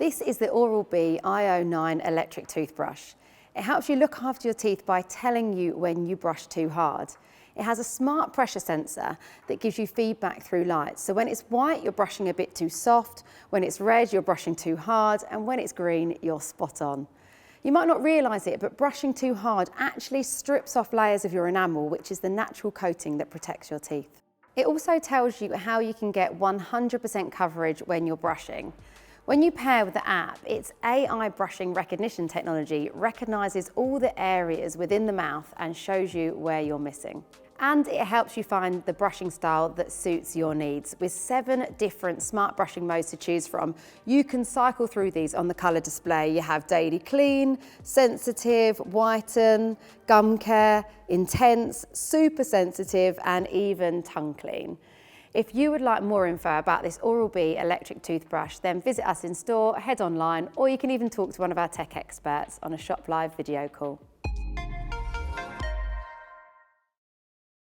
This is the Oral-B IO9 electric toothbrush. It helps you look after your teeth by telling you when you brush too hard. It has a smart pressure sensor that gives you feedback through light. So when it's white, you're brushing a bit too soft. When it's red, you're brushing too hard. And when it's green, you're spot on. You might not realise it, but brushing too hard actually strips off layers of your enamel, which is the natural coating that protects your teeth. It also tells you how you can get 100% coverage when you're brushing. When you pair with the app, its AI brushing recognition technology recognises all the areas within the mouth and shows you where you're missing. And it helps you find the brushing style that suits your needs. With 7 different smart brushing modes to choose from, you can cycle through these on the colour display. You have daily clean, sensitive, whiten, gum care, intense, super sensitive, and even tongue clean. If you would like more info about this Oral-B electric toothbrush, then visit us in store, head online, or you can even talk to one of our tech experts on a Shop Live video call.